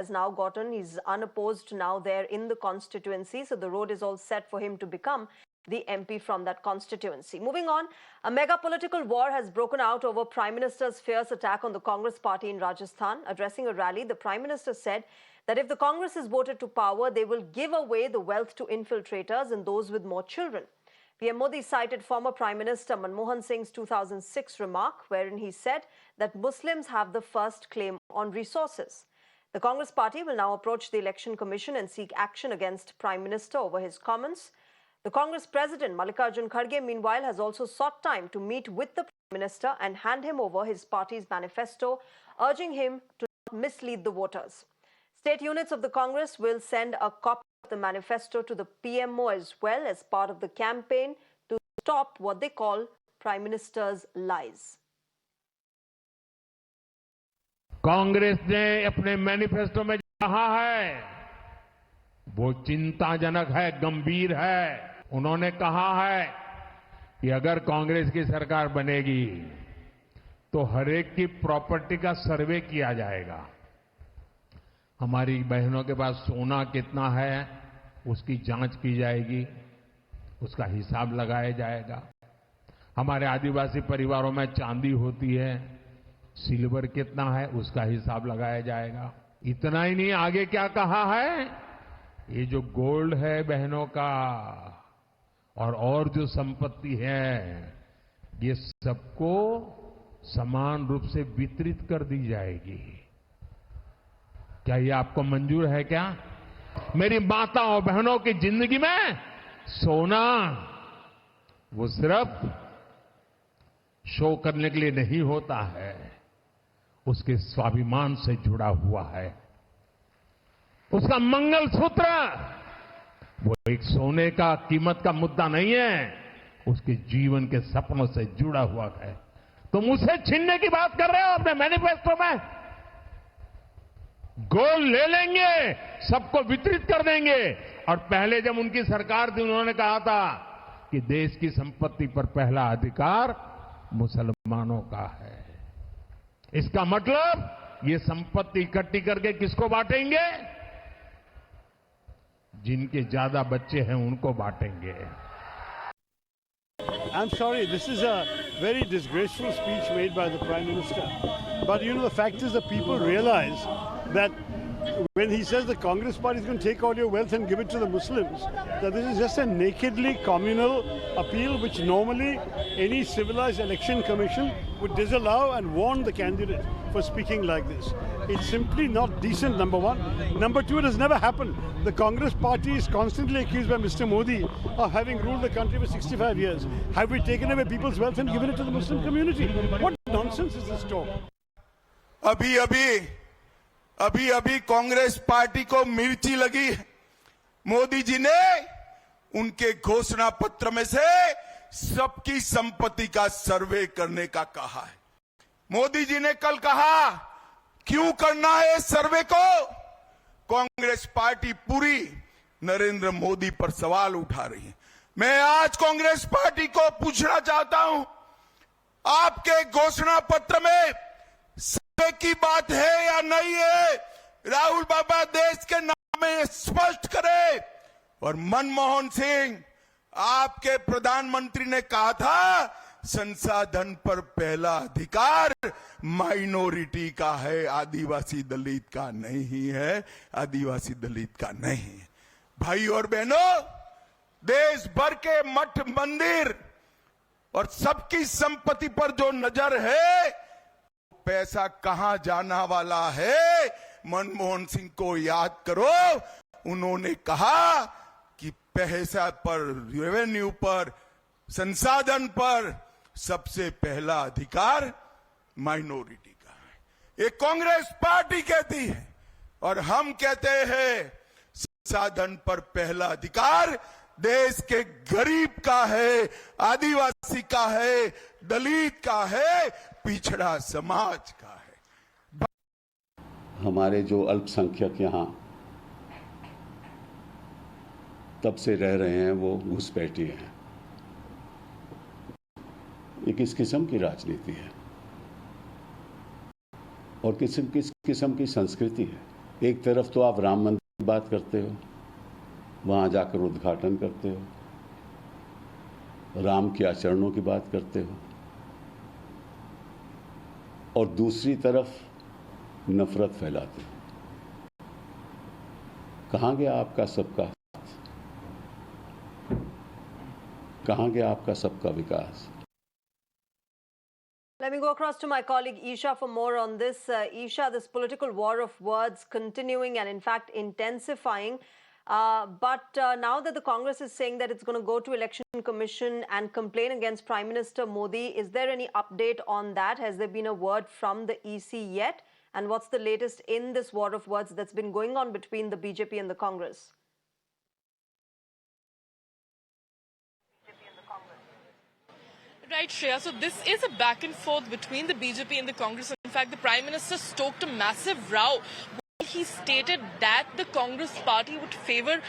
has now gotten. He's unopposed now there in the constituency. So the road is all set for him to become the MP from that constituency. Moving on, a mega political war has broken out over Prime Minister's fierce attack on the Congress party in Rajasthan. Addressing a rally, the Prime Minister said that if the Congress is voted to power, they will give away the wealth to infiltrators and those with more children. PM Modi cited former Prime Minister Manmohan Singh's 2006 remark, wherein he said that Muslims have the first claim on resources. The Congress party will now approach the Election Commission and seek action against Prime Minister over his comments. The Congress President Mallikarjun Kharge, meanwhile, has also sought time to meet with the Prime Minister and hand him over his party's manifesto, urging him to not mislead the voters. State units of the Congress will send a copy of the manifesto to the PMO as well as part of the campaign to stop what they call Prime Minister's lies. Congress ने अपने manifesto में कहा है वो चिंताजनक है, गंभीर है। उन्होंने कहा है कि अगर कांग्रेस की सरकार बनेगी तो हर एक की प्रॉपर्टी का सर्वे किया जाएगा। हमारी बहनों के पास सोना कितना है उसकी जांच की जाएगी, उसका हिसाब लगाया जाएगा। हमारे आदिवासी परिवारों में चांदी होती है, सिल्वर कितना है उसका हिसाब लगाया जाएगा। इतना ही नहीं, आगे क्या कहा है, ये जो गोल्ड है बहनों का और जो संपत्ति है ये सबको समान रूप से वितरित कर दी जाएगी। क्या ये आपको मंजूर है क्या? मेरी माताओं बहनों की जिंदगी में सोना वो सिर्फ शो करने के लिए नहीं होता है, उसके स्वाभिमान से जुड़ा हुआ है। उसका मंगलसूत्र वो एक सोने का कीमत का मुद्दा नहीं है, उसके जीवन के सपनों से जुड़ा हुआ है। तुम उसे छीनने की बात कर रहे हो अपने मैनिफेस्टो में। गोल्ड ले लेंगे, सबको वितरित कर देंगे। और पहले जब उनकी सरकार थी उन्होंने कहा था कि देश की संपत्ति पर पहला अधिकार मुसलमानों का है। इसका मतलब ये संपत्ति इकट्ठी करके किसको बांटेंगे? जिनके ज्यादा बच्चे हैं उनको बांटेंगे। I'm sorry, this is a very disgraceful speech made by the Prime Minister. But you know, the fact is that people realize that when he says the Congress party is going to take all your wealth and give it to the Muslims, that this is just a nakedly communal appeal which normally any civilized election commission would disallow and warn the candidate for speaking like this. It's simply not decent, number one. Number two, it has never happened. The Congress party is constantly accused by Mr. Modi of having ruled the country for 65 years. Have we taken away people's wealth and given it to the Muslim community? What nonsense is this talk? अभी Congress party को मिर्ची लगी है। मोदी जी ने उनके घोषणा पत्र में से सबकी संपत्ति का सर्वे करने का कहा है। मोदी जी ने कल कहा क्यों करना है इस सर्वे को? कांग्रेस पार्टी पूरी नरेंद्र मोदी पर सवाल उठा रही है। मैं आज कांग्रेस पार्टी को पूछना चाहता हूं, आपके घोषणा पत्र में सर्वे की बात है या नहीं है? राहुल बाबा देश के नाम में स्पष्ट करे। और मनमोहन सिंह, आपके प्रधानमंत्री ने कहा था संसाधन पर पहला अधिकार माइनॉरिटी का है, आदिवासी दलित का नहीं है, आदिवासी दलित का नहीं है। भाई और बहनों, देश भर के मठ मंदिर और सबकी संपत्ति पर जो नजर है, पैसा कहां जाना वाला है? मनमोहन सिंह को याद करो, उन्होंने कहा कि पैसा पर, रेवेन्यू पर, संसाधन पर सबसे पहला अधिकार माइनॉरिटी का है। ये कांग्रेस पार्टी कहती है और हम कहते हैं संसाधन पर पहला अधिकार देश के गरीब का है, आदिवासी का है, दलित का है, पिछड़ा समाज का है। हमारे जो अल्पसंख्यक यहाँ तब से रह रहे हैं वो घुसपैठी हैं। ये किस किस्म की राजनीति है और किस किस्म की संस्कृति है? एक तरफ तो आप राम मंदिर की बात करते हो, वहां जाकर उद्घाटन करते हो, राम के आचरणों की बात करते हो, और दूसरी तरफ नफरत फैलाते हो। कहां गया आपका सबका साथ? कहां गया आपका सबका विकास? Let me go across to my colleague Isha for more on this. Isha, this political war of words continuing and in fact intensifying. But now that the Congress is saying that it's going to go to Election Commission and complain against Prime Minister Modi, is there any update on that? Has there been a word from the EC yet? And what's the latest in this war of words that's been going on between the BJP and the Congress? Right, Shreya. So this is a back and forth between the BJP and the Congress. In fact, the Prime Minister stoked a massive row when he stated that the Congress party would favor